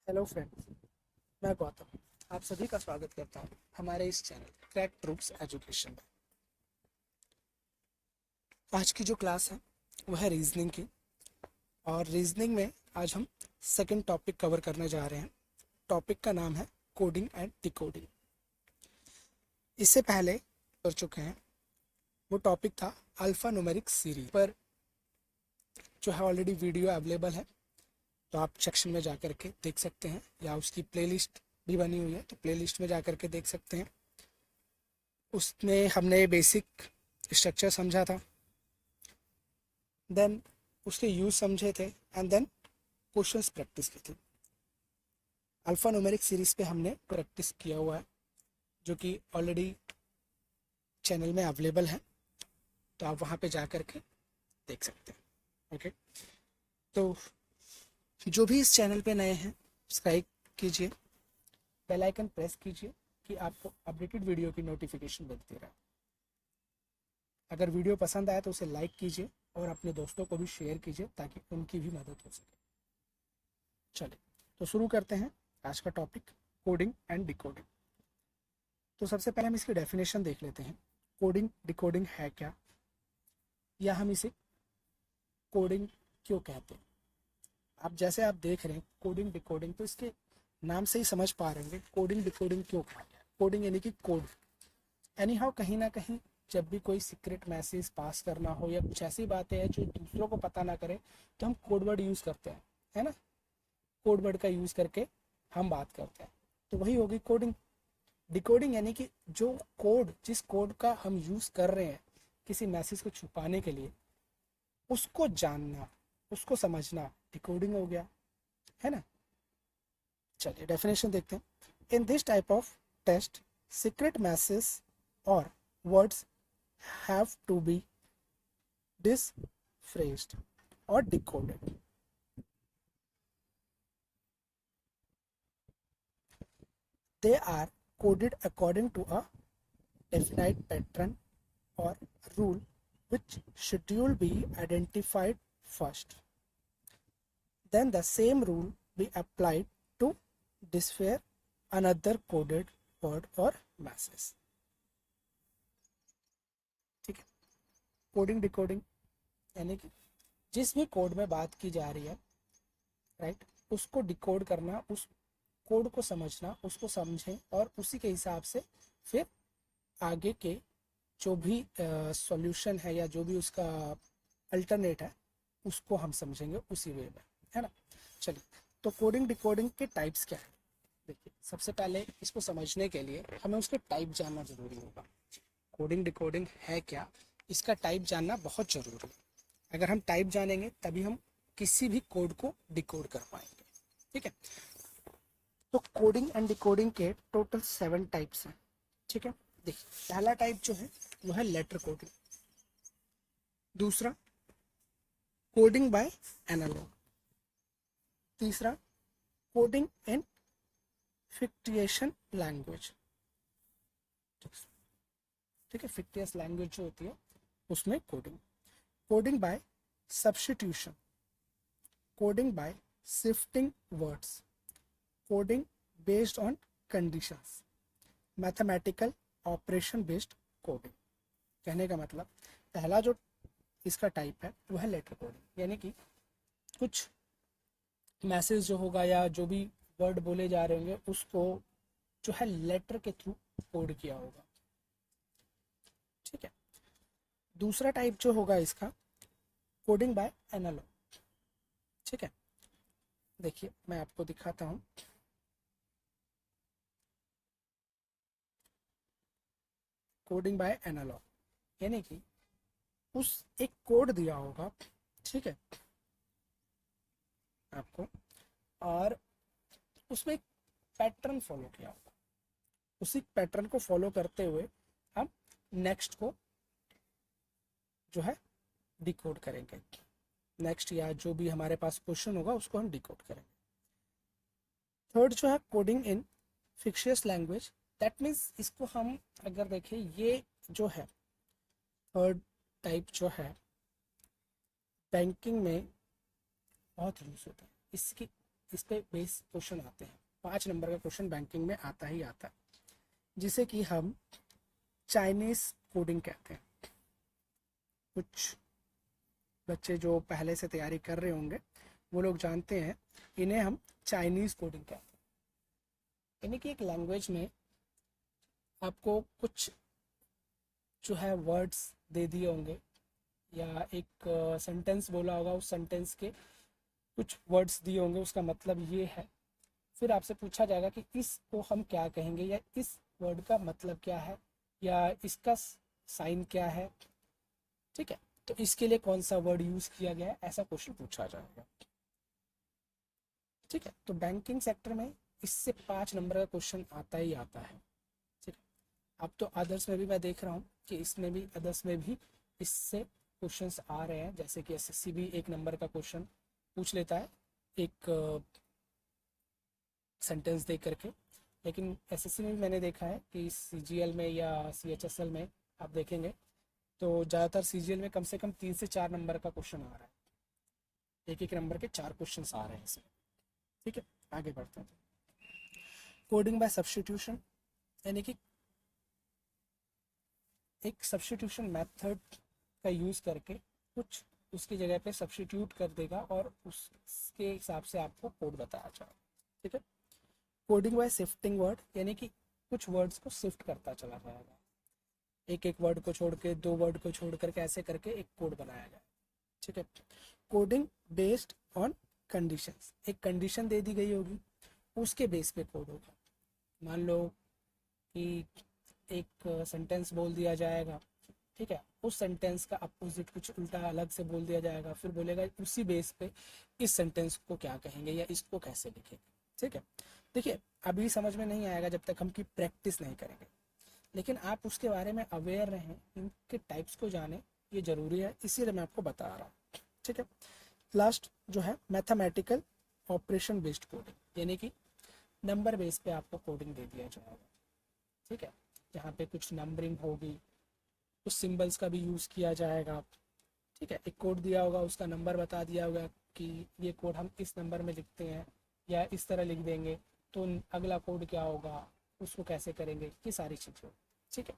Hello friends, मैं गौतम आप सभी का स्वागत करता हूं हमारे इस चैनल क्रैक ट्रूप्स एजुकेशन में। आज की जो क्लास है वह है रीजनिंग की, और रीजनिंग में आज हम सेकंड टॉपिक कवर करने जा रहे हैं। टॉपिक का नाम है कोडिंग एंड डिकोडिंग। इससे पहले कर चुके हैं, वो टॉपिक था अल्फा न्यूमेरिक सीरीज पर, जो है ऑलरेडी वीडियो अवेलेबल है, तो आप सेक्शन में जा कर के देख सकते हैं, या उसकी प्लेलिस्ट भी बनी हुई है तो प्लेलिस्ट में जा कर के देख सकते हैं। उसमें हमने बेसिक स्ट्रक्चर समझा था, देन उसके यूज समझे थे, एंड देन क्वेश्चंस प्रैक्टिस की थी। अल्फा न्यूमेरिक सीरीज पे हमने प्रैक्टिस किया हुआ है, जो कि ऑलरेडी चैनल में अवेलेबल है, तो आप वहाँ पे जा कर के देख सकते हैं। ओके, तो जो भी इस चैनल पे नए हैं, सब्सक्राइब कीजिए, बेल आइकन प्रेस कीजिए कि आपको अपडेटेड वीडियो की नोटिफिकेशन मिलती रहे। अगर वीडियो पसंद आए तो उसे लाइक कीजिए और अपने दोस्तों को भी शेयर कीजिए ताकि उनकी भी मदद हो सके। चलिए, तो शुरू करते हैं आज का टॉपिक, कोडिंग एंड डिकोडिंग। तो सबसे पहले हम इसकी डेफिनेशन देख लेते हैं। कोडिंग डिकोडिंग है क्या, या हम इसे कोडिंग क्यों कहते हैं। आप देख रहे हैं कोडिंग डिकोडिंग, तो इसके नाम से ही समझ पा रहे हैं कोडिंग डिकोडिंग क्यों कहा गया। कोडिंग यानी कि कोड। एनी हाउ कहीं ना कहीं जब भी कोई सीक्रेट मैसेज पास करना हो या कुछ ऐसी बातें हैं जो दूसरों को पता ना करे, तो हम कोड वर्ड यूज़ करते हैं, है ना। कोड वर्ड का यूज़ करके हम बात करते हैं, तो वही होगी कोडिंग। डिकोडिंग यानी कि जो कोड, जिस कोड का हम यूज़ कर रहे हैं किसी मैसेज को छुपाने के लिए, उसको जानना, उसको समझना डिकोडिंग हो गया, है ना। चलिए डेफिनेशन देखते हैं। In this type of test, secret message और words have to be disphrased or decoded. They are coded according to a definite pattern or rule, which schedule be identified first. Then the same rule be applied to decipher another coded word or message. ठीक है। Coding decoding यानी कि जिस भी code में बात की जा रही है, राइट, उसको डिकोड करना, उस कोड को समझना, उसको समझें और उसी के हिसाब से फिर आगे के जो भी सॉल्यूशन है या जो भी उसका अल्टरनेट है, उसको हम समझेंगे उसी वे में, है ना। चलिए, तो कोडिंग डिकोडिंग के टाइप्स क्या है। देखिए, सबसे पहले इसको समझने के लिए हमें उसके टाइप जानना जरूरी होगा। कोडिंग डिकोडिंग है क्या, इसका टाइप जानना बहुत जरूरी है। अगर हम टाइप जानेंगे तभी हम किसी भी कोड को डिकोड कर पाएंगे। ठीक है, तो कोडिंग एंड डिकोडिंग के टोटल 7 टाइप्स हैं। ठीक है, देखिए, पहला टाइप जो है वो है लेटर कोडिंग। दूसरा, कोडिंग बाय एनालॉग। तीसरा, कोडिंग इन फिक्टिएशन लैंग्वेज। ठीक है, फिक्टियस लैंग्वेज जो होती है उसमें coding. Coding by substitution, coding by shifting words, coding based on conditions, mathematical operation based coding. कहने का मतलब, पहला जो इसका टाइप है वो है लेटर कोडिंग, यानी कि कुछ मैसेज जो होगा या जो भी वर्ड बोले जा रहे होंगे उसको जो है लेटर के थ्रू कोड किया होगा। ठीक है, दूसरा टाइप जो होगा इसका, कोडिंग बाय एनालॉग। ठीक है, देखिए मैं आपको दिखाता हूँ। कोडिंग बाय एनालॉग यानी कि उस एक कोड दिया होगा, ठीक है आपको, और उसमें एक पैटर्न फॉलो किया होगा। उसी पैटर्न को फॉलो करते हुए हम नेक्स्ट को जो है डिकोड करेंगे। नेक्स्ट या जो भी हमारे पास क्वेश्चन होगा उसको हम डिकोड करेंगे। थर्ड जो है coding in fictitious language. That means इसको हम अगर देखें, ये जो है थर्ड टाइप जो है बैंकिंग में बहुत यूज होता है। इस पे बेस क्वेश्चन आते हैं। 5 नंबर का क्वेश्चन बैंकिंग में आता ही आता है, जिसे कि हम चाइनीज कोडिंग कहते हैं। कुछ बच्चे जो पहले से तैयारी कर रहे होंगे वो लोग जानते हैं, इन्हें हम चाइनीज कोडिंग कहते हैं। यानी कि एक लैंग्वेज में आपको कुछ जो है वर्ड्स दे दिए होंगे, या एक सेंटेंस बोला होगा, उस सेंटेंस के कुछ वर्ड्स दिए होंगे, उसका मतलब ये है। फिर आपसे पूछा जाएगा कि इसको हम क्या कहेंगे, या इस वर्ड का मतलब क्या है, या इसका साइन क्या है, ठीक है। तो इसके लिए कौन सा वर्ड यूज किया गया है, ऐसा क्वेश्चन पूछा जाएगा, ठीक है। तो बैंकिंग सेक्टर में इससे 5 नंबर का क्वेश्चन आता ही आता है, ठीक है। अब तो अदर्स में भी मैं देख रहा हूँ कि इसमें भी, अदर्स में भी इससे क्वेश्चंस आ रहे हैं, जैसे कि एसएससी भी 1 नंबर का क्वेश्चन पूछ लेता है एक सेंटेंस दे करके। लेकिन एसएससी में भी मैंने देखा है कि सीजीएल में या सीएचएसएल में आप देखेंगे तो ज़्यादातर सीजीएल में कम से कम 3 से 4 नंबर का क्वेश्चन आ रहा है, एक एक नंबर के 4 क्वेश्चन आ रहे हैं इसमें, ठीक है। आगे बढ़ते हैं। कोडिंग बाय सब्स्टिट्यूशन, यानी कि एक सब्स्टिट्यूशन मेथड का यूज़ करके कुछ उसकी जगह पे सब्स्टिट्यूट कर देगा और उसके हिसाब से आपको कोड बताया जाएगा, ठीक है। कोडिंग बाय शिफ्टिंग वर्ड, यानी कि कुछ वर्ड्स को शिफ्ट करता चला जाएगा, एक एक वर्ड को छोड़ के, 2 वर्ड को छोड़ करके, ऐसे करके एक कोड बनाया जाए, ठीक है। कोडिंग बेस्ड ऑन कंडीशंस, एक कंडीशन दे दी गई होगी, उसके बेस पे कोड होगा। मान लो कि एक सेंटेंस बोल दिया जाएगा, ठीक है, उस सेंटेंस का अपोजिट कुछ उल्टा अलग से बोल दिया जाएगा, फिर बोलेगा उसी बेस पे इस सेंटेंस को क्या कहेंगे या इसको कैसे लिखेंगे, ठीक है। देखिए अभी समझ में नहीं आएगा जब तक हम की प्रैक्टिस नहीं करेंगे, लेकिन आप उसके बारे में अवेयर रहें, इनके टाइप्स को जानें, ये ज़रूरी है, इसीलिए मैं आपको बता रहा हूँ, ठीक है। लास्ट जो है मैथमेटिकल ऑपरेशन बेस्ड कोडिंग, यानी कि नंबर बेस पे आपको कोडिंग दे दिया जाएगा, ठीक है। जहाँ पे कुछ नंबरिंग होगी, कुछ सिंबल्स का भी यूज़ किया जाएगा, ठीक है। एक कोड दिया होगा, उसका नंबर बता दिया होगा कि ये कोड हम इस नंबर में लिखते हैं या इस तरह लिख देंगे, तो अगला कोड क्या होगा, उसको कैसे करेंगे, ये सारी चीज़ें, ठीक है।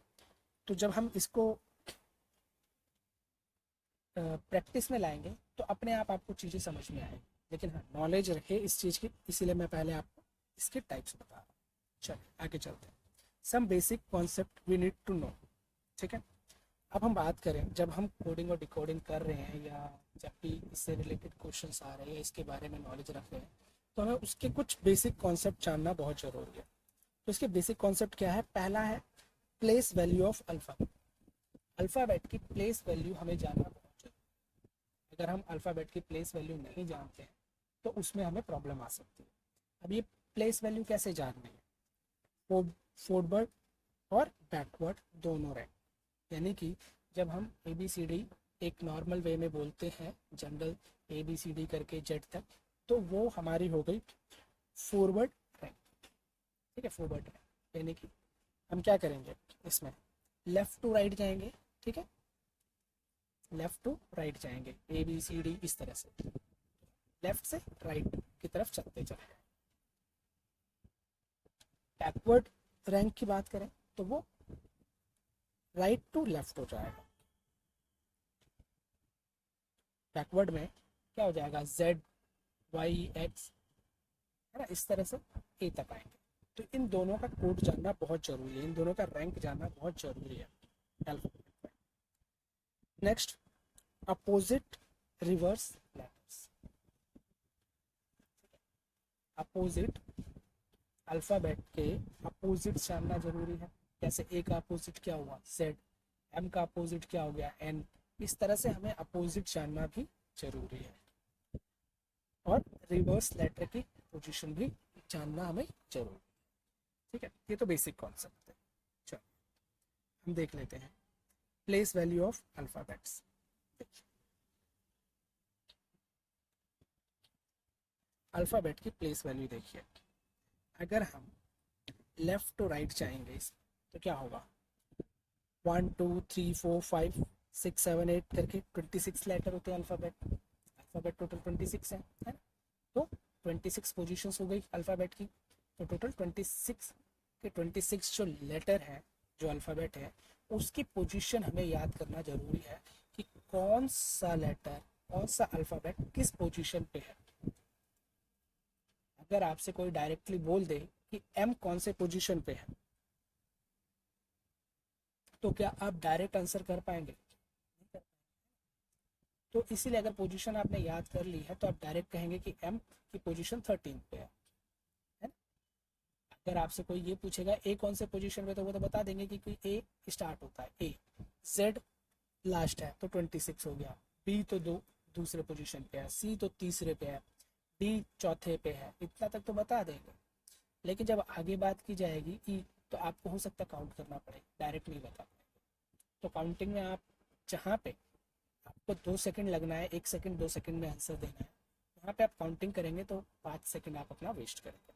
तो जब हम इसको प्रैक्टिस में लाएंगे तो अपने आप आपको चीज़ें समझ में आएंगी, लेकिन हाँ नॉलेज रहे इस चीज़ की, इसीलिए मैं पहले आपको इसके टाइप्स बता रहा हूँ। चलिए आगे चलते हैं। Some basic concept we need to know, ठीक है। अब हम बात करें, जब हम कोडिंग और डिकोडिंग कर रहे हैं या जब भी इससे रिलेटेड क्वेश्चंस आ रहे हैं या इसके बारे में नॉलेज रख रहे हैं, तो हमें उसके कुछ बेसिक कॉन्सेप्ट जानना बहुत ज़रूरी है। तो इसके बेसिक कॉन्सेप्ट क्या है? पहला है place value of alphabet. Alphabet की प्लेस वैल्यू हमें जानना बहुत जरूरी है। अगर हम अल्फ़ाबेट की प्लेस वैल्यू नहीं जानते हैं तो उसमें हमें प्रॉब्लम आ सकती है। अब ये प्लेस वैल्यू कैसे जाननी है? फॉरवर्ड और बैकवर्ड दोनों रैंक, यानी कि जब हम ए बी सी डी एक नॉर्मल वे में बोलते हैं, general A B C D करके जेड तक, तो वो हमारी हो गई फॉरवर्ड रैंक, ठीक है। फॉरवर्ड रैंक यानी कि हम क्या करेंगे, इसमें लेफ़्ट टू राइट जाएंगे, ठीक है, लेफ़्ट टू राइट जाएंगे, ए बी सी डी इस तरह से लेफ़्ट से राइट की तरफ चलते चले। बैकवर्ड रैंक की बात करें तो वो राइट टू लेफ्ट हो जाएगा। बैकवर्ड में क्या हो जाएगा, जेड वाई एक्स, है ना, इस तरह से ए तक आएंगे। तो इन दोनों का कोड जानना बहुत जरूरी है, इन दोनों का रैंक जानना बहुत जरूरी है अल्फाबेट में। Next, opposite reverse letters. Opposite alphabet के अपोजिट जानना जरूरी है। जैसे ए का अपोजिट क्या हुआ, जेड, एम का अपोजिट क्या हो गया, एन। इस तरह से हमें अपोजिट जानना भी जरूरी है, और रिवर्स लेटर की पोजीशन भी जानना हमें जरूरी है, ठीक है। ये तो बेसिक कॉन्सेप्ट है। चलो हम देख लेते हैं place value of alphabets. Alphabet की प्लेस वैल्यू देखिए, अगर हम लेफ्ट टू राइट चाहेंगे तो क्या होगा, 1 2 3 4 5 6 7 8 करके 26 लेटर होते हैं अल्फाबेट। अल्फाबेट टोटल 26 है ना? तो 26 पोजीशंस हो गई अल्फ़ाबेट की, तो टोटल 26 के 26 जो लेटर है, जो अल्फ़ाबेट है, उसकी पोजीशन हमें याद करना ज़रूरी है कि कौन सा लेटर, कौन सा अल्फ़ाबेट किस पोजीशन पे है। अगर आपसे कोई डायरेक्टली बोल दे कि एम कौन से पोजीशन पे है, तो क्या आप डायरेक्ट आंसर कर पाएंगे? तो इसीलिए अगर पोजीशन आपने याद कर ली है तो आप डायरेक्ट कहेंगे कि एम की पोजीशन 13 पे है ना? अगर आपसे कोई ये पूछेगा ए कौन से पोजीशन पे, तो वो तो बता देंगे कि ए स्टार्ट होता है ए, जेड लास्ट है तो 26 हो गया, बी तो दूसरे पोजीशन पे है, सी तो तीसरे पे है, डी चौथे पे है, इतना तक तो बता देंगे। लेकिन जब आगे बात की जाएगी ई, तो आपको हो सकता है काउंट करना पड़े, डायरेक्ट नहीं बता पाएंगे। तो काउंटिंग में आप जहाँ पे आपको 2 सेकंड लगना है, 1 सेकंड 2 सेकंड में आंसर देना है, वहाँ पे आप काउंटिंग करेंगे तो 5 सेकंड आप अपना वेस्ट करेंगे।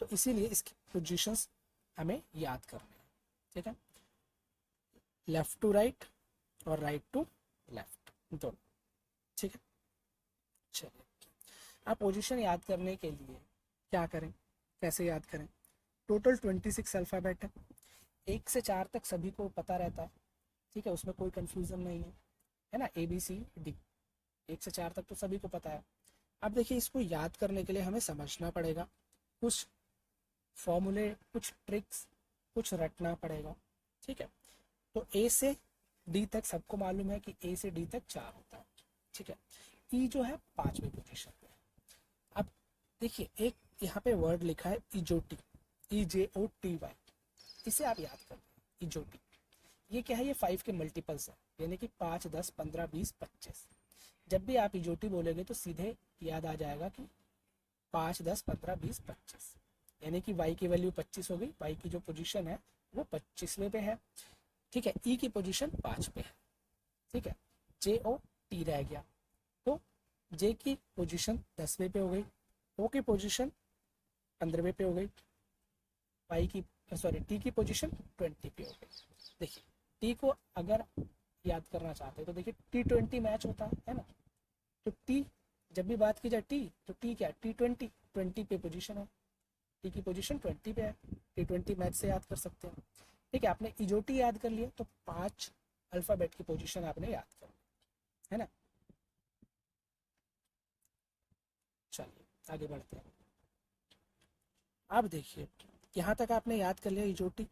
तो इसीलिए इसकी पोजीशंस हमें याद करने हैं, ठीक है? लेफ्ट टू राइट और राइट टू लेफ्ट दोनों, ठीक है? चलिए, आप पोजीशन याद करने के लिए क्या करें, कैसे याद करें? टोटल 26 अल्फ़ाबेट है, 1 से 4 तक सभी को पता रहता है, ठीक है? उसमें कोई कंफ्यूजन नहीं है ना? ABCD 1 से 4 तक तो सभी को पता है। अब देखिए, इसको याद करने के लिए हमें समझना पड़ेगा, कुछ फॉर्मूले, कुछ ट्रिक्स, कुछ रटना पड़ेगा, ठीक है? तो A से D तक सबको मालूम है कि A से D तक 4 होता है, ठीक है? E जो है 5वीं पोजीशन पे है। अब देखिए, एक यहाँ पे वर्ड लिखा है इजोटी, EJOTY, इसे आप याद कर लें, इजोटी। ये क्या है? ये 5 के मल्टीपल्स है, यानी कि 5, 10, 15, 20, 25। जब भी आप इजोटी बोलेंगे तो सीधे याद आ जाएगा कि 5, 10, 15, 20, 25, यानी कि y की वैल्यू 25 हो गई, y की जो पोजीशन है वो 25वें पे है, ठीक है? E की पोजीशन 5 पे है, ठीक है? JOT रह गया, तो J की पोजीशन 10वें पे हो गई, O की पोजीशन 15वें पे हो गई, T की पोजीशन 20 पे हो गई। देखिए, T को अगर याद करना चाहते हैं तो देखिए T20 मैच होता है ना? तो T जब भी बात की जाए T, तो T क्या है? T20 पे पोजीशन है, T की पोजीशन 20 पे है, T20 मैच से याद कर सकते हैं, ठीक है? आपने इजोटी याद कर लिया तो 5 अल्फ़ाबेट की पोजीशन आपने याद कर ली, है ना? चलिए आगे बढ़ते हैं। अब देखिए, यहाँ तक आपने याद कर लिया इजोटी,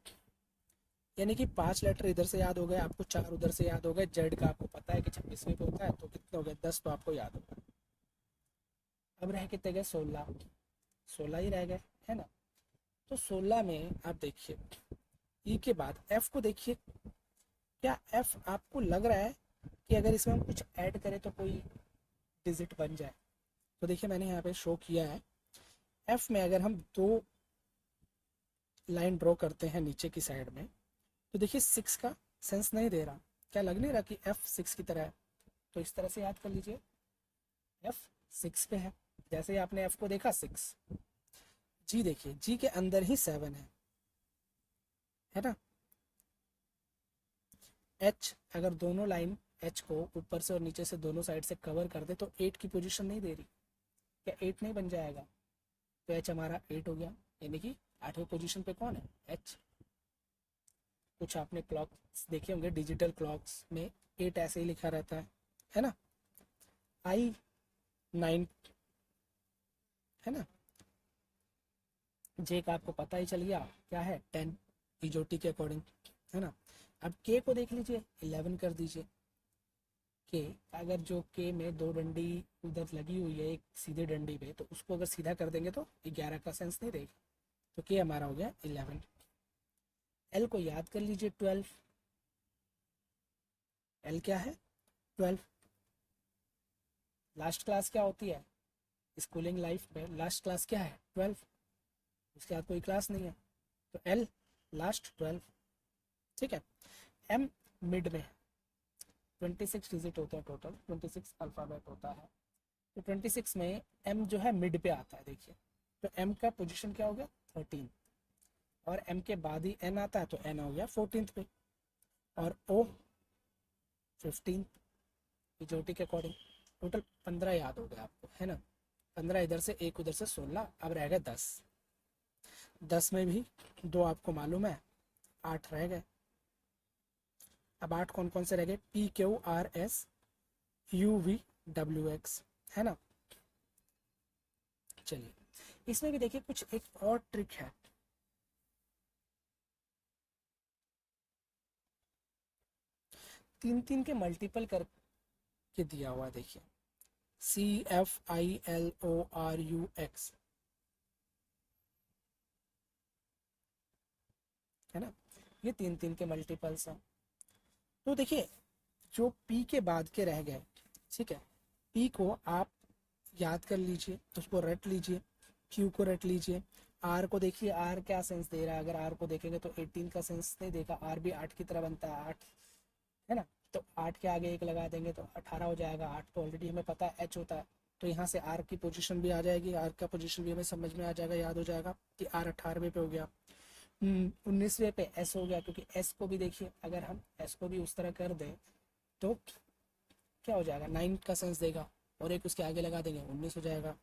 यानी कि 5 लेटर इधर से याद हो गए आपको, 4 उधर से याद हो गए, जेड का आपको पता है कि 26वें पे होता है, तो कितने हो गए? 10 तो आपको याद होगा। अब रह कितने गए? 16 ही रह गए, है ना? तो 16 में आप देखिए, ई के बाद एफ को देखिए, क्या एफ आपको लग रहा है कि अगर इसमें हम कुछ ऐड करें तो कोई डिजिट बन जाए? तो देखिए, मैंने यहाँ पे शो किया है, एफ में अगर हम 2 लाइन ड्रॉ करते हैं नीचे की साइड में, तो देखिए 6 का सेंस नहीं दे रहा, क्या लग नहीं रहा कि एफ 6 की तरह है? तो इस तरह से याद कर लीजिए, एफ 6 पे है, जैसे ही आपने एफ को देखा 6। जी देखिए, जी के अंदर ही 7 है ना? एच, अगर दोनों लाइन एच को ऊपर से और नीचे से दोनों साइड से कवर कर दे तो 8 की पोजीशन नहीं दे रही, क्या 8 नहीं बन जाएगा? तो एच हमारा 8 हो गया, यानी कि 8वें पोजीशन पे कौन है? एच। कुछ आपने क्लॉक्स देखे होंगे, डिजिटल क्लॉक्स में 8 ऐसे ही लिखा रहता है ना? आई 9, है ना? जे का आपको पता ही चल गया, क्या है? 10 इजोटी के अकॉर्डिंग, है ना? अब के को देख लीजिए, 11 कर दीजिए। के, अगर जो के में 2 डंडी उधर लगी हुई है एक सीधे डंडी पे, तो उसको अगर सीधा कर देंगे तो 11 का सेंस नहीं देगा, तो के हमारा हो गया 11। एल को याद कर लीजिए, 12। एल क्या है? 12। लास्ट क्लास क्या होती है स्कूलिंग लाइफ में? लास्ट क्लास क्या है? 12। उसके बाद कोई क्लास नहीं है, तो एल लास्ट 12, ठीक है? एम मिड में, 26 डिजिट होता है टोटल, 26 अल्फ़ाबेट होता है, तो 26 में एम जो है मिड पे आता है, देखिए, तो एम का पोजीशन क्या हो गया? 13, और एम के बाद ही एन आता है तो एन हो गया 14th पे, और ओ 15 इजोटी के अकॉर्डिंग। टोटल 15 याद हो गया आपको, है ना? 15 इधर से, 1 उधर से, 16, अब रह गए 10। 10 में भी 2 आपको मालूम है, 8 रह गए। अब 8 कौन कौन से रह गए? P Q R S U V W x, है ना। चलिए इसमें भी देखिए कुछ एक और ट्रिक है। तीन तीन के मल्टीपल करके दिया हुआ, देखिए CFILORUX, है ना। ये तीन तीन के मल्टीपल्स हैं। तो देखिए जो P के बाद के रह गए, ठीक है, P को आप याद कर लीजिए, उसको रट लीजिए, Q को रट लीजिए, R को देखिए, R क्या सेंस दे रहा है। अगर R को देखेंगे तो 18 का सेंस नहीं देगा, R भी 8 की तरह बनता है, 8, है ना। तो 8 के आगे 1 लगा देंगे तो 18 हो जाएगा। 8 तो ऑलरेडी हमें पता है H होता है, तो यहाँ से R की पोजीशन भी आ जाएगी, R का पोजीशन भी हमें समझ में आ जाएगा, याद हो जाएगा कि R 18वें पे हो गया। 19वें पे S हो गया, क्योंकि S को भी देखिए, अगर हम S को भी उस तरह कर दें तो क्या हो जाएगा, 9 का सेंस देगा, और एक उसके आगे लगा देंगे, 19 हो जाएगा।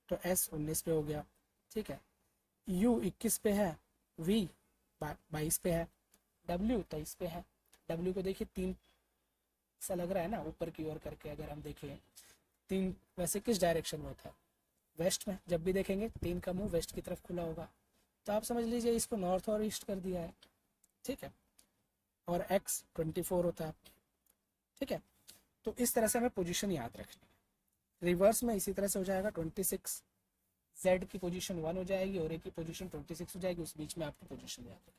तो S 19 पे हो गया, ठीक है। U 21 पे है, V 22 पे है, W 23 पे है। W को देखिए 3 सा लग रहा है ना ऊपर की ओर करके, अगर हम देखें 3 वैसे किस डायरेक्शन में होता है? वेस्ट में। जब भी देखेंगे 3 का मुंह वेस्ट की तरफ खुला होगा, तो आप समझ लीजिए इसको नॉर्थ और ईस्ट कर दिया है, ठीक है। और X 24 होता है, ठीक है। तो इस तरह से हमें पोजीशन याद रखनी है। रिवर्स में इसी तरह से हो जाएगा 26, Z की पोजीशन 1 हो जाएगी और A की पोजीशन 26 हो जाएगी, उस बीच में आपकी पोजीशन याद रखनी।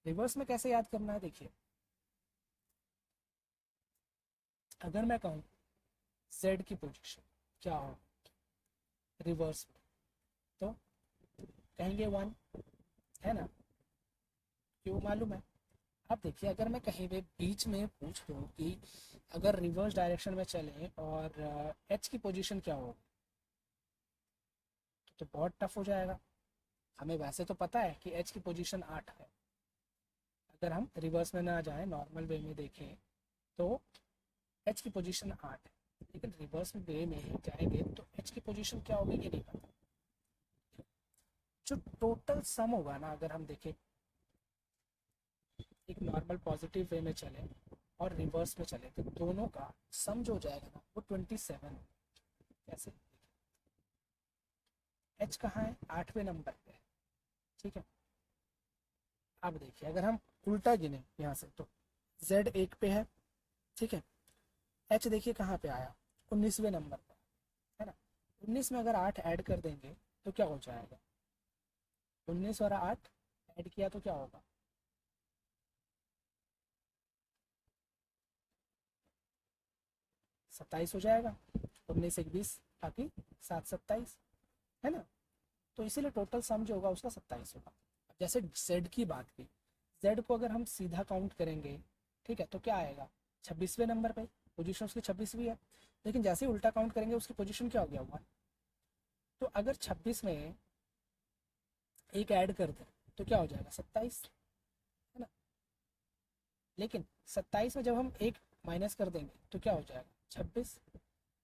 रिवर्स में कैसे याद करना है, देखिए अगर मैं कहूँ Z की पोजीशन क्या हो रिवर्स में, तो कहेंगे 1, है ना, क्यों मालूम है। अब देखिए अगर मैं कहीं पे बीच में पूछ लूँ कि अगर रिवर्स डायरेक्शन में चले और H की पोजीशन क्या हो, तो बहुत टफ हो जाएगा। हमें वैसे तो पता है कि H की पोजीशन 8 है, अगर हम रिवर्स में ना जाए, नॉर्मल वे में देखें तो H की पोजीशन 8 है, लेकिन रिवर्स वे में जाएंगे तो H की पोजीशन क्या होगी ये नहीं पता। जो टोटल सम होगा ना, अगर हम देखें एक नॉर्मल पॉजिटिव वे में चले और रिवर्स में चले, तो दोनों का सम जो हो जाएगा ना वो 27। कैसे? H कहाँ है? 8वें नंबर पे है, ठीक है। अब देखिए अगर हम उल्टा गिने यहाँ से, तो Z 1 पे है, ठीक है। H देखिए कहाँ पे आया, 19वें नंबर पर, है ना। 19 में अगर 8 ऐड कर देंगे तो क्या हो जाएगा, 19 और 8 ऐड किया तो क्या होगा, 27 हो जाएगा। 19 1 20, बाकी 7 27, है ना। तो इसीलिए टोटल सम जो होगा उसका 27 होगा। अब जैसे Z की बात की, Z को अगर हम सीधा काउंट करेंगे, ठीक है, तो क्या आएगा, 26वें नंबर पे, पोजीशन उसकी 26वीं है। लेकिन जैसे ही उल्टा काउंट करेंगे उसकी पोजीशन क्या हो गया, 1। तो अगर 26 में एक ऐड कर दें तो क्या हो जाएगा, 27, है ना। लेकिन 27 में जब हम एक माइनस कर देंगे तो क्या हो जाएगा, 26,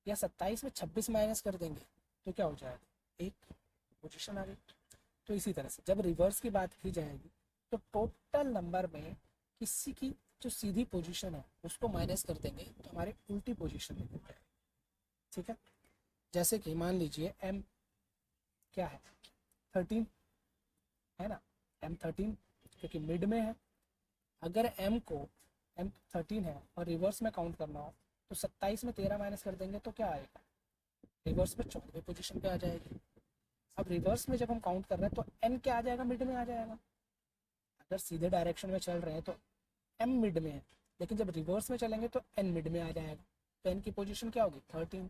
या 27 में 26 माइनस कर देंगे तो क्या हो जाएगा, एक, पोजीशन आ गई। तो इसी तरह से जब रिवर्स की बात की जाएगी तो टोटल नंबर में किसी की जो सीधी पोजीशन है उसको माइनस कर देंगे तो हमारी उल्टी पोजीशन निकल जाएगी, ठीक है। जैसे कि मान लीजिए M क्या है, 13, है ना, M13, क्योंकि मिड में है। अगर M13 है और रिवर्स में काउंट करना हो तो 27 में 13 माइनस कर देंगे तो क्या आएगा, रिवर्स में 14वें पोजीशन पे आ जाएगी। अब रिवर्स में जब हम काउंट कर रहे हैं तो N क्या आ जाएगा, मिड में आ जाएगा। अगर सीधे डायरेक्शन में चल रहे हैं तो M मिड में है, लेकिन जब रिवर्स में चलेंगे तो N मिड में आ जाएगा। तो N की पोजीशन क्या होगी, 13।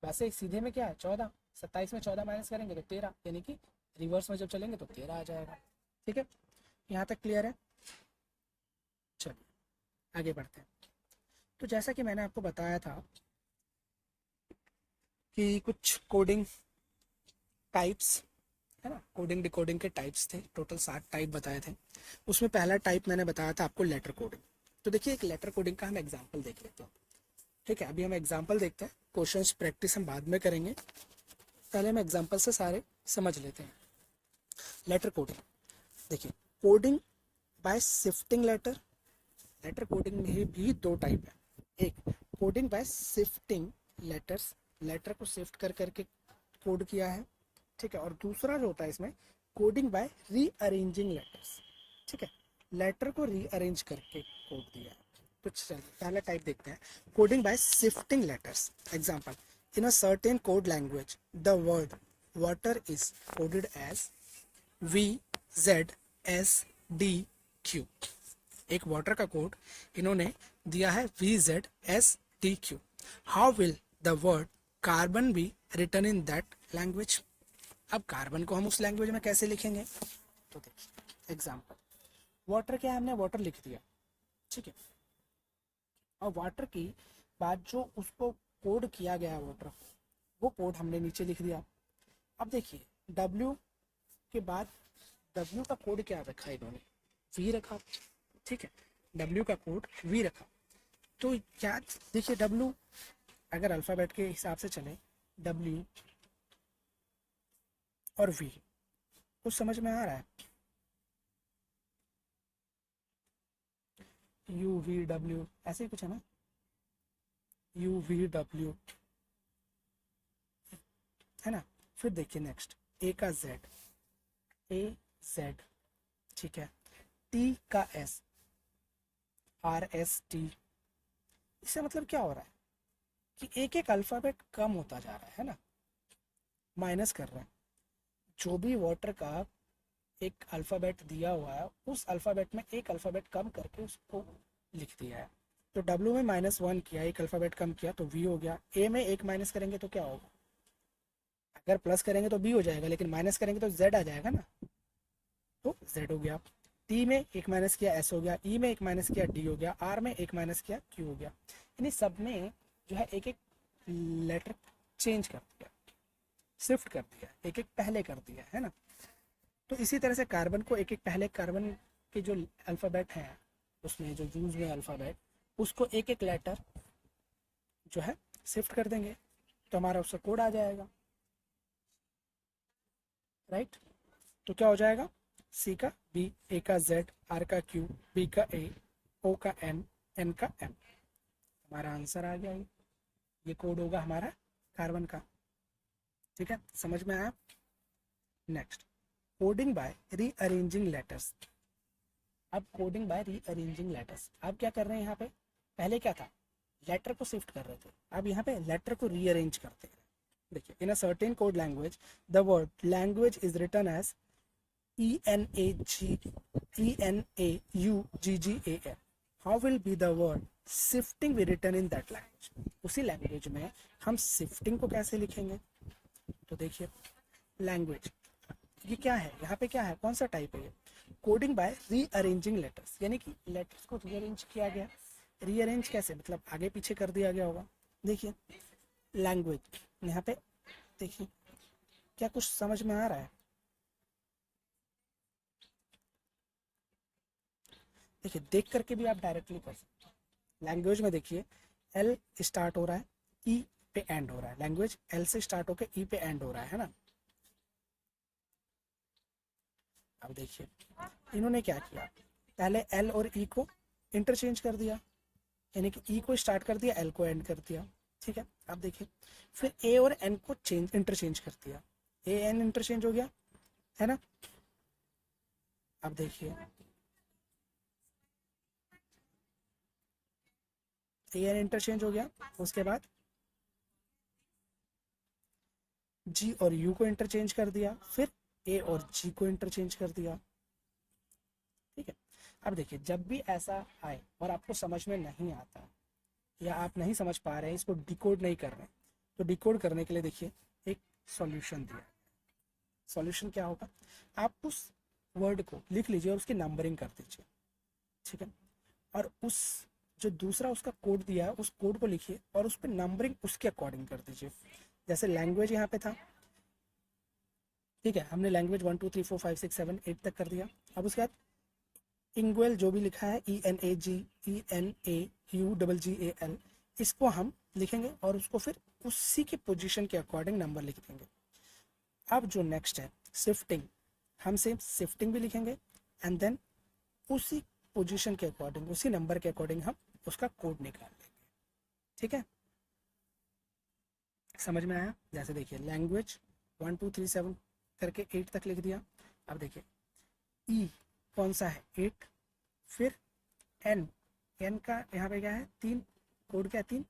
वैसे सीधे में क्या है, 14, 27 में 14 माइनस करेंगे तो 13, यानी कि रिवर्स में जब चलेंगे तो 13 आ जाएगा, ठीक है। यहाँ तक क्लियर है। चलिए आगे बढ़ते हैं। तो जैसा कि मैंने आपको बताया था कि कुछ कोडिंग टाइप्स, है ना, कोडिंग डिकोडिंग के टाइप्स थे, टोटल 7 टाइप बताए थे। उसमें पहला टाइप मैंने बताया था आपको लेटर कोडिंग। तो देखिए एक लेटर कोडिंग का हम एग्जाम्पल देख लेते हैं, ठीक है। अभी हम एग्जाम्पल देखते हैं क्वेश्चंस प्रैक्टिस हम बाद में करेंगे, पहले हम एग्जांपल से सारे समझ लेते हैं। लेटर कोडिंग देखिए, coding by shifting letter. Letter coding में भी दो टाइप है, एक coding by shifting letters, letter को शिफ्ट कर करके कोड किया है, ठीक है, और दूसरा जो होता है इसमें कोडिंग बाय रीअरेंजिंग लेटर्स, ठीक है, लेटर को रीअरेंज करके कोड दिया है। तो चलिए पहला टाइप देखते हैं, coding by shifting letters. Example, in a certain code language the word water is coded as VZSDQ। एक वाटर का कोड इन्होंने दिया है VZSDQ। How will the word carbon be written in that language. अब carbon को हम उस language में कैसे लिखेंगे, तो देखिए एग्जांपल, वाटर क्या है, हमने वाटर लिख दिया, ठीक है, और वाटर की बाद जो उसको कोड किया गया वाटर, वो कोड हमने नीचे लिख दिया। अब देखिए W के बाद W का कोड क्या रखा इन्होंने, V रखा, ठीक है, W का कोड V रखा। तो क्या देखिए W अगर अल्फ़ाबेट के हिसाब से चले, W और V, कुछ समझ में आ रहा है, UVW ऐसे ही कुछ है ना, UVW है ना। फिर देखिए नेक्स्ट, A का Z, AZ, ठीक है, T का S, RST। इससे मतलब क्या हो रहा है कि एक एक अल्फ़ाबेट कम होता जा रहा है ना, माइनस कर रहा है। जो भी वाटर का एक अल्फ़ाबेट दिया हुआ है, उस अल्फ़ाबेट में एक अल्फ़ाबेट कम करके उसको लिख दिया है। तो W में -1 किया, एक अल्फ़ाबेट कम किया तो V हो गया। A में एक माइनस करेंगे तो क्या होगा, अगर प्लस करेंगे तो B हो जाएगा, लेकिन माइनस करेंगे तो Z आ जाएगा ना, तो Z हो गया। T में एक माइनस किया S हो गया, E में एक माइनस किया D हो गया, R में एक माइनस किया Q हो गया। यानी सब में जो है एक एक लेटर चेंज कर दिया, शिफ्ट कर दिया, एक एक पहले कर दिया, है ना। तो इसी तरह से कार्बन को एक एक पहले, कार्बन के जो अल्फ़ाबेट हैं उसमें जो यूज में अल्फ़ाबेट, उसको एक एक लेटर जो है शिफ्ट कर देंगे, तो हमारा उसका कोड आ जाएगा, राइट। तो क्या हो जाएगा, C का B, A का Z, R का Q, B का A, O का N, N का M। हमारा आंसर आ गया, ये कोड होगा हमारा कार्बन का, ठीक है, समझ में आया। Next, coding by rearranging letters. अब कोडिंग बाय रीअरेंजिंग लेटर्स, अब क्या कर रहे हैं यहाँ पे, पहले क्या था, लेटर को शिफ्ट कर रहे थे, अब यहाँ पे लेटर को रीअरेंज करते हैं। देखिए, in a certain code language the word language is written as ENAUGGAL। How will be the word shifting be written in that language. उसी लैंग्वेज में हम शिफ्टिंग को कैसे लिखेंगे, तो देखिए लैंग्वेज, ये क्या है, यहाँ पे क्या है, कौन सा टाइप है ये, कोडिंग बाय रीअरेंजिंग लेटर्स, यानी कि लेटर्स को रीअरेंज किया गया। रीअरेंज कैसे, मतलब आगे पीछे कर दिया गया होगा। देखिए लैंग्वेज, यहाँ पे देखिए क्या कुछ समझ में आ रहा है, देखिए देख करके भी आप डायरेक्टली कर सकते हैं। लैंग्वेज में देखिए L स्टार्ट हो रहा है, E पे एंड हो रहा है, लैंग्वेज L से स्टार्ट होकर E पे एंड हो रहा है ना। अब देखिए इन्होंने क्या किया, पहले L और E को इंटरचेंज कर दिया, यानी कि E को स्टार्ट कर दिया, L को एंड कर दिया, ठीक है। अब देखिए फिर A और N को इंटरचेंज कर दिया, A N इंटरचेंज हो गया, है ना। अब देखिए A N इंटरचेंज हो गया, उसके बाद G और U को इंटरचेंज कर दिया, फिर A और G को इंटरचेंज कर दिया, ठीक है। अब देखिए जब भी ऐसा आए और आपको समझ में नहीं आता या आप नहीं समझ पा रहे हैं, इसको डिकोड नहीं कर रहे, तो डिकोड करने के लिए देखिए एक सॉल्यूशन दिया। सॉल्यूशन क्या होगा, आप उस वर्ड को लिख लीजिए और उसकी नंबरिंग कर दीजिए, ठीक है, और उस जो दूसरा उसका कोड दिया है उस कोड को लिखिए और उस पर नंबरिंग उसके अकॉर्डिंग कर दीजिए। जैसे लैंग्वेज यहाँ पे था, ठीक है, हमने लैंग्वेज 1 2 3 4 5 6 7 8 तक कर दिया। अब उसके बाद इंग्वेल जो भी लिखा है ENAGENAUGGAL, इसको हम लिखेंगे और उसको फिर उसी के पोजीशन के अकॉर्डिंग नंबर लिख देंगे। अब जो नेक्स्ट है शिफ्टिंग, हम सेम शिफ्टिंग भी लिखेंगे एंड देन उसी पोजीशन के अकॉर्डिंग, उसी नंबर के अकॉर्डिंग हम उसका कोड निकाल लेंगे। ठीक है, समझ में आया? जैसे देखिए लैंग्वेज 1 2 3 7 करके 8 तक लिख दिया। अब देखिए ई कौन सा है 8, फिर एन, एन का यहाँ पे क्या है 3, कोड क्या है 3,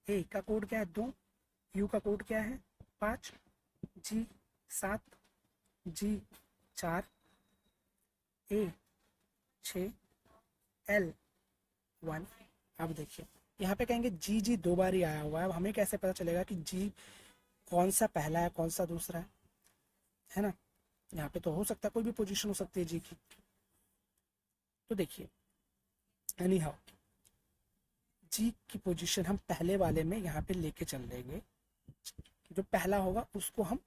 ए का कोड क्या है 2, यू का कोड क्या है 5, जी 7, जी 4, ए 6, एल 1। अब देखिए यहाँ पे कहेंगे जी जी 2 बार ही आया हुआ है। अब हमें कैसे पता चलेगा कि जी कौन सा पहला है कौन सा दूसरा है ना? यहाँ पे तो हो सकता है कोई भी पोजीशन हो सकती है जी की। तो देखिए एनी हाउ जी की पोजीशन हम पहले वाले में यहाँ पे लेके चल लेंगे। जो पहला होगा उसको हम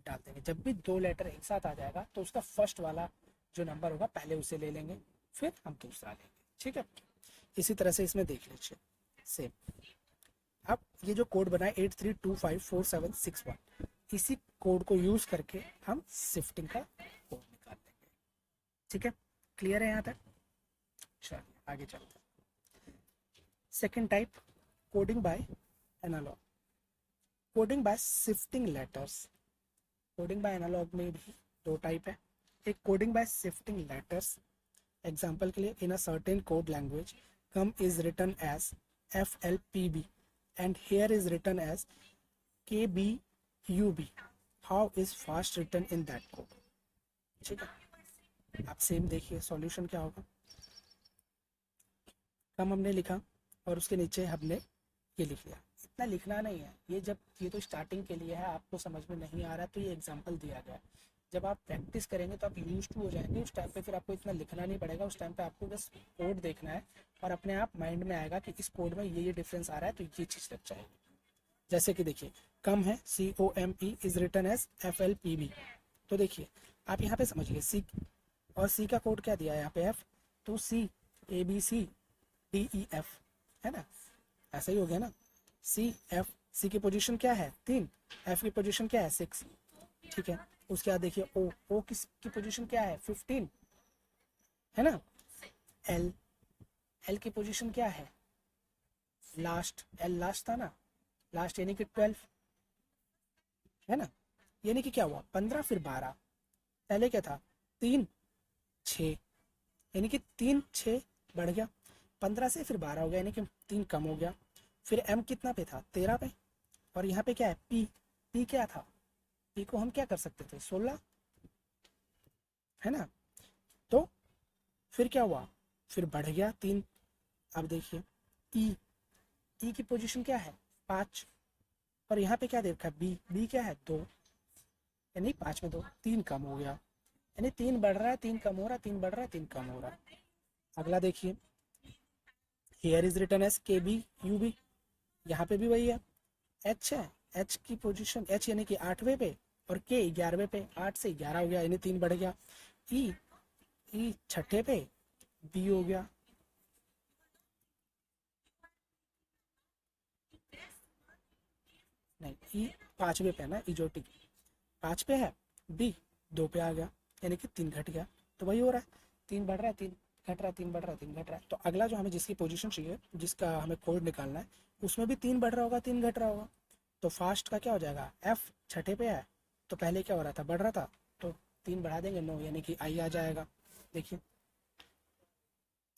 डाल देंगे। जब भी 2 लेटर एक साथ आ जाएगा तो उसका फर्स्ट वाला जो नंबर होगा पहले उसे ले लेंगे, फिर हम दूसरा लेंगे। ठीक है, इसी तरह से इसमें देख लीजिए सेम। अब ये जो कोड बना है 83254761, इसी कोड को यूज करके हम शिफ्टिंग का कोड निकाल लेंगे। ठीक है, क्लियर है यहाँ तक? चलिए आगे चलते हैं। Second type coding by analog, coding by shifting letters. Coding by analog में भी 2 टाइप है। एक coding by shifting letters, example के लिए in a certain code language come is written as FLPB and here is written as KBUB. How is fast written in that code? ठीक है, आप same देखिए सॉल्यूशन क्या होगा। कम हमने लिखा और उसके नीचे हमने ये लिख लिया। इतना लिखना नहीं है, ये तो स्टार्टिंग के लिए है, आपको समझ में नहीं आ रहा तो ये एग्जांपल दिया गया है। जब आप प्रैक्टिस करेंगे तो आप यूज टू हो जाएंगे, उस टाइम पे फिर आपको इतना लिखना नहीं पड़ेगा। उस टाइम पे आपको बस कोड देखना है और अपने आप माइंड में आएगा कि इस कोड में ये डिफरेंस आ रहा है तो ये चीज़ लग जाएगी। जैसे कि देखिए कम है COME is written as FLPB। तो देखिए आप यहाँ पे समझिए सी और सी का कोड क्या दिया है यहाँ पे F, तो CABCDEF है ना, ऐसा ही हो गया ना। सी की पोजीशन क्या है 3, F की पोजीशन क्या है 6। ठीक है, उसके बाद देखिए ओ की पोजीशन क्या है 15 है ना। एल की पोजीशन क्या है लास्ट, एल लास्ट था ना, लास्ट यानी कि 12 है ना, यानी कि क्या हुआ 15 फिर 12, पहले क्या था 3 6, यानी कि 3 6 बढ़ गया, 15 से फिर 12 हो गया यानी कि 3 कम हो गया। फिर एम कितना पे था 13 पे, और यहाँ पे क्या है पी क्या था, पी को हम क्या कर सकते थे 16 है ना। तो फिर क्या हुआ, फिर बढ़ गया 3। अब देखिए ई की पोजीशन क्या है 5, और यहाँ पे क्या दे रखा है बी क्या है 2, यानी 5 में 2 3 कम हो गया, यानी 3 बढ़ रहा है 3 कम हो रहा है, 3 बढ़ रहा है 3 कम हो रहा है। अगला देखिए here is written as KBUB, यहाँ पे भी वही है। एच है, एच की पोजीशन एच यानी कि 8वें पे और के 11वें पे, 8 से 11 हो गया यानी 3 बढ़ गया। ई 6ठे पे, बी हो गया, नहीं ई 5वें पे है ना, इजोटी 5 पे है, बी 2 पे आ गया यानी कि 3 घट गया। तो वही हो रहा है 3 बढ़ रहा है 3 घट रहा है, 3 बढ़ रहा है 3 घट रहा है। तो अगला जो हमें जिसकी पोजीशन चाहिए, जिसका हमें कोड निकालना है, उसमें भी 3 बढ़ रहा होगा 3 घट रहा होगा। तो फास्ट का क्या हो जाएगा, एफ 6ठे पे है तो पहले क्या हो रहा था बढ़ रहा था, तो 3 बढ़ा देंगे 9 यानी कि आई आ जाएगा। देखिए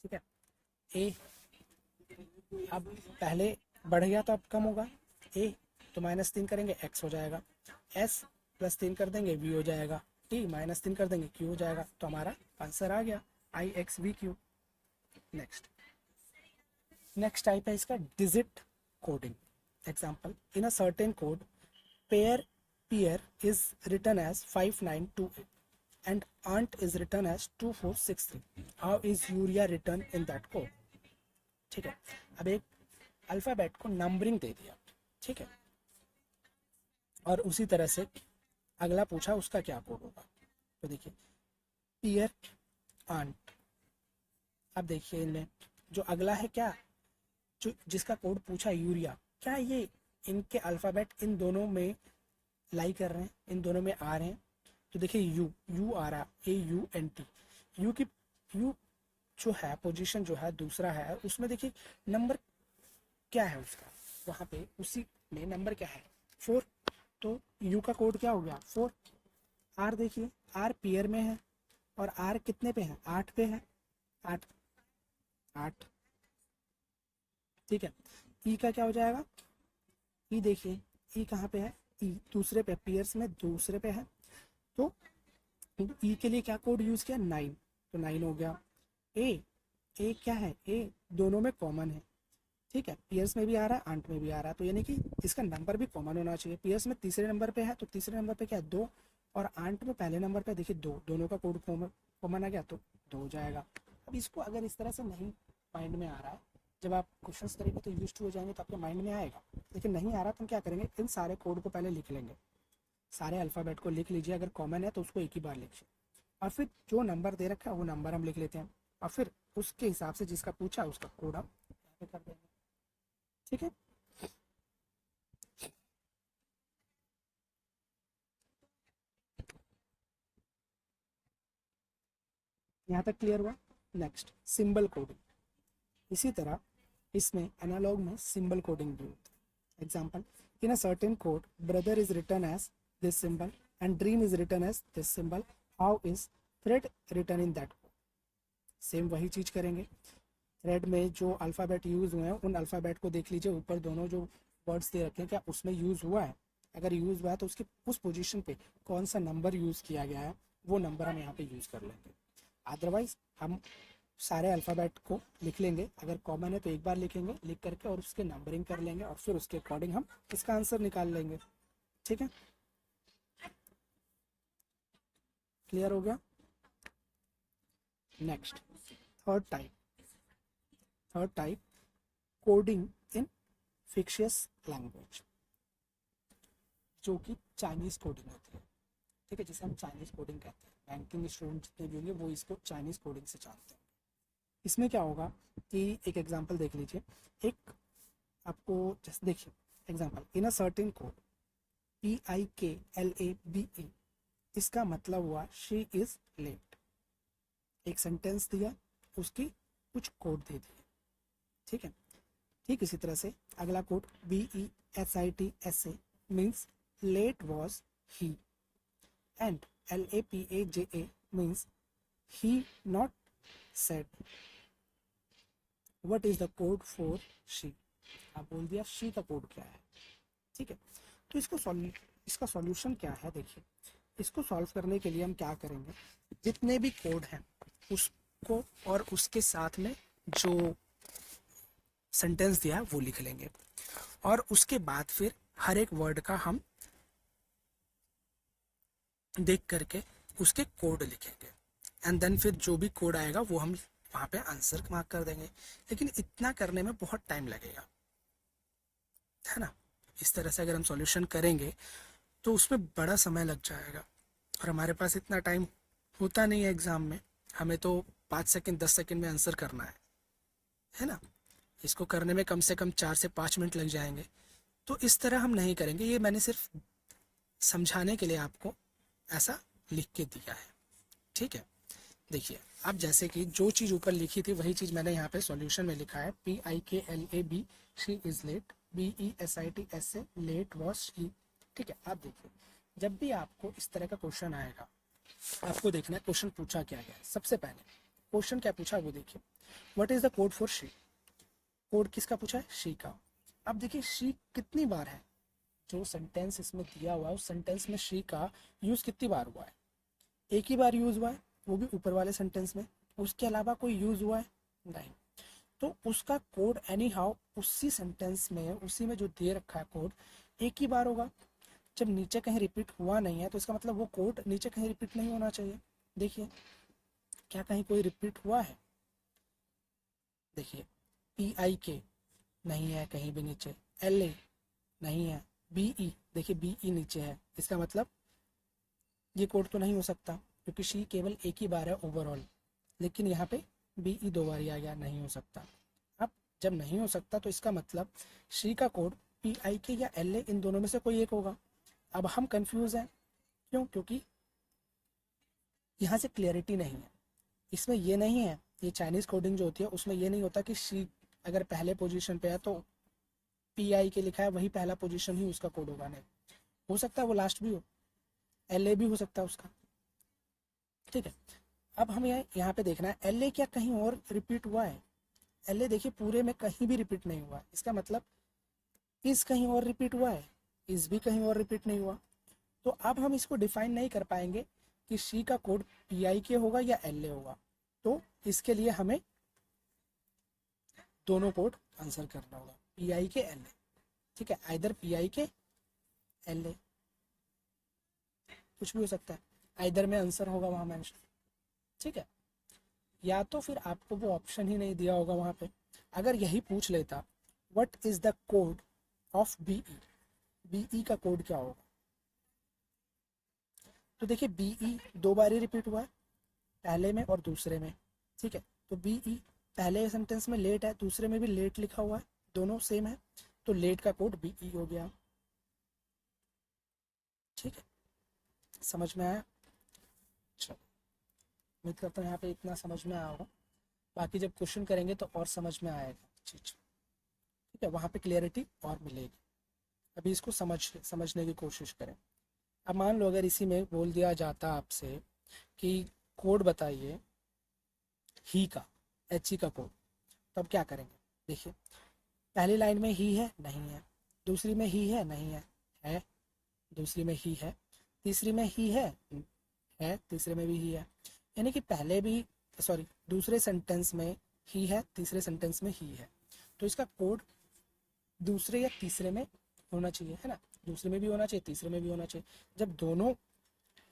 ठीक है, ए अब पहले बढ़ गया तो अब कम होगा, ए तो -3 करेंगे एक्स हो जाएगा, एस +3 कर देंगे वी हो जाएगा, टी -3 कर देंगे क्यू हो जाएगा। तो हमारा आंसर आ गया IXVQ। नेक्स्ट टाइप है इसका digit coding. Example in a certain code pair is written as 5928 and aunt is written as 2463. How is urea written in that code? ठीक है, अब एक अल्फाबेट को नंबरिंग दे दिया, ठीक है, और उसी तरह से अगला पूछा उसका क्या कोड होगा। तो देखिए पियर आंट, अब देखिए इनमें जो अगला है क्या, जो जिसका कोड पूछा यूरिया, क्या ये इनके अल्फ़ाबेट इन दोनों में लाई कर रहे हैं, इन दोनों में आ रहे हैं। तो देखिए यू यू आ रहा, AUNT। यू की यू जो है पोजीशन जो है दूसरा है, उसमें देखिए नंबर क्या है उसका, वहाँ पे उसी में नंबर क्या है 4। तो यू का कोड क्या हो गया 4। आर देखिए, आर पेयर में है और आर कितने पे है 8 पे है, 8 8। ठीक है, ई का क्या हो जाएगा, ई देखिए ई कहाँ पे है, ई दूसरे पे, पेयर्स में दूसरे पे है। तो ई के लिए क्या कोड यूज़ किया 9, तो 9 हो गया। ए क्या है, ए दोनों में कॉमन है। ठीक है, पीयर्स में भी आ रहा है, आंट में भी आ रहा है, तो यानी कि इसका नंबर भी कॉमन होना चाहिए। पीयर्स में तीसरे नंबर पे है, तो तीसरे नंबर पे क्या है 2, और आंट में पहले नंबर पे देखिए 2, दोनों का कोड कॉमन आ गया तो 2 हो जाएगा। अब इसको अगर इस तरह से नहीं माइंड में आ रहा है, जब आप क्वेश्चन करेंगे तो यूज टू हो जाएंगे तो आपके माइंड में आएगा, लेकिन नहीं आ रहा तो हम क्या करेंगे, इन सारे कोड को पहले लिख लेंगे, सारे अल्फ़ाबेट को लिख लीजिए, अगर कॉमन है तो उसको एक ही बार लिखिए, और फिर जो नंबर दे रखा है वो नंबर हम लिख लेते हैं, और फिर उसके हिसाब से जिसका पूछा उसका कोड हम यहाँ पे कर देंगे। ठीक है, यहाँ तक क्लियर हुआ। Next symbol coding. इसी तरह इसमें एनालॉग में सिंबल कोडिंग भी होती है। Example, in a certain code brother is written as this symbol and dream is written as this symbol, how is thread written in that code. Same वही चीज़ करेंगे, थ्रेड में जो अल्फ़ाबेट यूज़ हुए हैं उन अल्फ़ाबेट को देख लीजिए, ऊपर दोनों जो वर्ड्स दे रखे हैं क्या उसमें यूज़ हुआ है, अगर यूज़ हुआ है तो उसकी उस पोजीशन पे कौन सा नंबर यूज़ किया गया है वो नंबर हम यहाँ पे यूज़ कर लेंगे। अदरवाइज हम सारे अल्फ़ाबेट को लिख लेंगे, अगर कॉमन है तो एक बार लिखेंगे, लिख करके और उसके नंबरिंग कर लेंगे और फिर उसके अकॉर्डिंग हम इसका आंसर निकाल लेंगे। ठीक है, क्लियर हो गया। Next third type coding in fictitious language, जो कि चाइनीज़ कोडिंग होती है। ठीक है, जिसे हम चाइनीज़ कोडिंग कहते हैं, बैंकिंग स्टूडेंट जितने भी होंगे वो इसको चाइनीज़ कोडिंग से जानते हैं। इसमें क्या होगा कि एक एग्जांपल देख लीजिए, एक आपको जैसे देखिए example, in a certain code PIKLABE, इसका मतलब हुआ शी इज़ लेट। एक सेंटेंस दिया, उसकी कुछ कोड दे दिए। ठीक है, ठीक इसी तरह से अगला code BESITSA means late was he, and LAPAJA means he not said what is the code for she। आप बोल दिया she का कोड क्या है। ठीक है, तो इसका सॉल्यूशन क्या है, देखिए इसको सॉल्व करने के लिए हम क्या करेंगे, जितने भी कोड हैं उसको और उसके साथ में जो सेंटेंस दिया है वो लिख लेंगे, और उसके बाद फिर हर एक वर्ड का हम देख करके उसके कोड लिखेंगे, एंड देन फिर जो भी कोड आएगा वो हम वहाँ पे आंसर मार्क कर देंगे। लेकिन इतना करने में बहुत टाइम लगेगा, है ना। इस तरह से अगर हम सॉल्यूशन करेंगे तो उसमें बड़ा समय लग जाएगा, और हमारे पास इतना टाइम होता नहीं है एग्ज़ाम में, हमें तो 5 सेकंड 10 सेकंड में आंसर करना है ना। इसको करने में कम से कम 4 से 5 मिनट लग जाएंगे। तो इस तरह हम नहीं करेंगे, ये मैंने सिर्फ समझाने के लिए आपको ऐसा लिख के दिया है। ठीक है, देखिए अब जैसे कि जो चीज़ ऊपर लिखी थी वही चीज़ मैंने यहाँ पे सॉल्यूशन में लिखा है, PIKLAB she is late, BESITSA late was she. ठीक है, अब देखिए जब भी आपको इस तरह का क्वेश्चन आएगा, आपको देखना है क्वेश्चन पूछा क्या गया है। सबसे पहले क्वेश्चन क्या पूछा वो देखिए, what is the code for she. Code किसका पूछा है, शी का। अब देखिए शी कितनी बार है, जो सेंटेंस इसमें दिया हुआ है उस सेंटेंस में शी का यूज़ कितनी बार हुआ है, एक ही बार यूज़ हुआ है, वो भी ऊपर वाले सेंटेंस में, उसके अलावा कोई यूज़ हुआ है नहीं। तो उसका कोड एनी हाउ उसी सेंटेंस में, उसी में जो दे रखा है कोड एक ही बार होगा। जब नीचे कहीं रिपीट हुआ नहीं है तो इसका मतलब वो कोड नीचे कहीं रिपीट नहीं होना चाहिए। देखिए क्या कहीं कोई रिपीट हुआ है, देखिए PIK नहीं है कहीं भी नीचे, LA नहीं है, BE देखिए BE नीचे है, इसका मतलब ये कोड तो नहीं हो सकता क्योंकि शी केवल एक ही बार है ओवरऑल, लेकिन यहाँ पे BE 2 बार आ गया, नहीं हो सकता। अब जब नहीं हो सकता तो इसका मतलब शी का कोड पी आई के या एल ए, इन दोनों में से कोई एक होगा। अब हम कंफ्यूज हैं, क्यों? क्योंकि यहाँ से क्लियरिटी नहीं है, इसमें ये नहीं है, ये चाइनीज़ कोडिंग जो होती है उसमें ये नहीं होता कि शी अगर पहले पोजीशन पे है तो पी आई के लिखा है वही पहला पोजीशन ही उसका कोड होगा, नहीं, हो सकता है वो लास्ट भी हो, एल ए भी हो सकता है उसका, ठीक है। अब हमें यहाँ पे देखना है एल ए क्या कहीं और रिपीट हुआ है? एल ए देखिए पूरे में कहीं भी रिपीट नहीं हुआ, इसका मतलब इस कहीं और रिपीट हुआ है, इस भी कहीं और रिपीट नहीं हुआ। तो अब हम इसको डिफाइन नहीं कर पाएंगे कि शी का कोड पी आई के होगा या एल ए होगा, तो इसके लिए हमें दोनों कोड आंसर करना होगा, पी आई के एल ए, ठीक है, आइदर पी आई के एल ए, कुछ भी हो सकता है, आइदर में आंसर होगा वहाँ मेंशन, ठीक है। या तो फिर आपको वो ऑप्शन ही नहीं दिया होगा वहाँ पे, अगर यही पूछ लेता what is the code of B E, B E का कोड क्या होगा, तो देखिए बीई दो बार ही रिपीट हुआ है, पहले में और दूसरे में, ठीक है। तो बीई पहले सेंटेंस में लेट है, दूसरे में भी लेट लिखा हुआ है, दोनों सेम है, तो लेट का कोड बीई हो गया, ठीक है। समझ में आया? चलो, उम्मीद करता हूँ यहाँ पे इतना समझ में आया होगा, बाकी जब क्वेश्चन करेंगे तो और समझ में आएगा चीज, ठीक है, वहाँ पे क्लियरिटी और मिलेगी। अभी इसको समझने की कोशिश करें। अब मान लो अगर इसी में बोल दिया जाता आपसे कि कोड बताइए ही का, एच ई का कोड, तब क्या करेंगे? देखिए पहली लाइन में ही है, नहीं है, दूसरी में ही है, नहीं है, दूसरी में ही है, तीसरी में ही है, तीसरे में भी ही है, यानी कि पहले भी सॉरी दूसरे सेंटेंस में ही है, तीसरे सेंटेंस में ही है, तो इसका कोड दूसरे या तीसरे में होना चाहिए, है ना, दूसरे में भी होना चाहिए, तीसरे में भी होना चाहिए। जब दोनों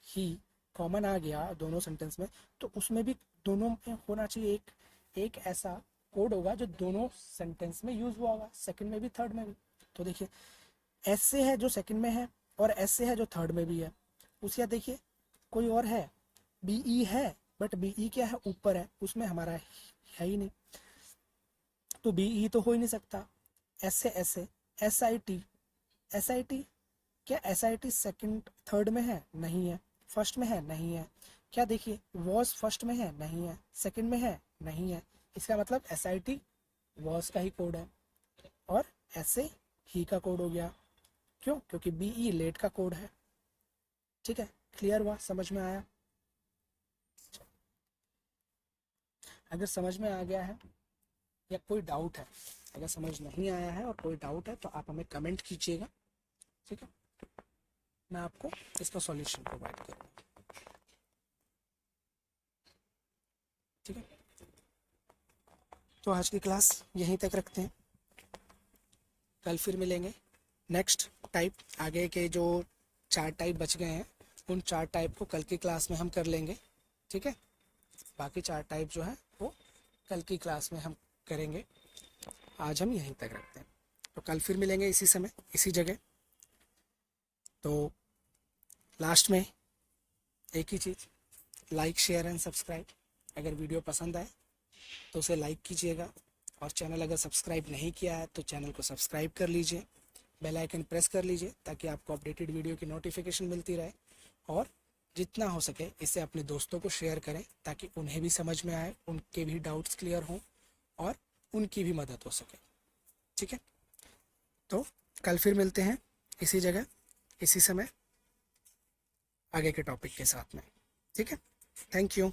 ही कॉमन आ गया दोनों सेंटेंस में, तो उसमें भी दोनों में होना चाहिए एक ऐसा कोड होगा जो दोनों सेंटेंस में यूज हुआ होगा, सेकंड में भी थर्ड में भी। तो देखिए एस से है जो सेकंड में है और एस से है जो थर्ड में भी है, उसके बाद देखिए कोई और है, बी ई है, बट बी ई क्या है, ऊपर है, उसमें हमारा है ही नहीं, तो बी ई तो हो ही नहीं सकता। एस से S I T, S I T क्या S I T second third में है? नहीं है। फर्स्ट में है? नहीं है। क्या देखिए वॉज फर्स्ट में है? नहीं है। सेकंड में है? नहीं है। इसका मतलब एस आई टी वॉज का ही कोड है और ऐसे ही का कोड हो गया, क्यों? क्योंकि बी ई लेट का कोड है, ठीक है। क्लियर हुआ? समझ में आया? अगर समझ में आ गया है या कोई डाउट है, अगर समझ नहीं आया है और कोई डाउट है तो आप हमें कमेंट कीजिएगा, ठीक है, मैं आपको इसका सॉल्यूशन प्रोवाइड करूँगा, ठीक है। तो आज की क्लास यहीं तक रखते हैं, कल फिर मिलेंगे। नेक्स्ट टाइप, आगे के जो 4 टाइप बच गए हैं उन 4 टाइप को कल की क्लास में हम कर लेंगे, ठीक है। बाकी 4 टाइप जो है वो कल की क्लास में हम करेंगे, आज हम यहीं तक रखते हैं। तो कल फिर मिलेंगे इसी समय इसी जगह। तो लास्ट में एक ही चीज़, लाइक शेयर एंड सब्सक्राइब। अगर वीडियो पसंद आए तो उसे लाइक कीजिएगा, और चैनल अगर सब्सक्राइब नहीं किया है तो चैनल को सब्सक्राइब कर लीजिए, बेल आइकन प्रेस कर लीजिए ताकि आपको अपडेटेड वीडियो की नोटिफिकेशन मिलती रहे, और जितना हो सके इसे अपने दोस्तों को शेयर करें ताकि उन्हें भी समझ में आए, उनके भी डाउट्स क्लियर हों और उनकी भी मदद हो सके, ठीक है। तो कल फिर मिलते हैं इसी जगह इसी समय आगे के टॉपिक के साथ में, ठीक है। Thank you.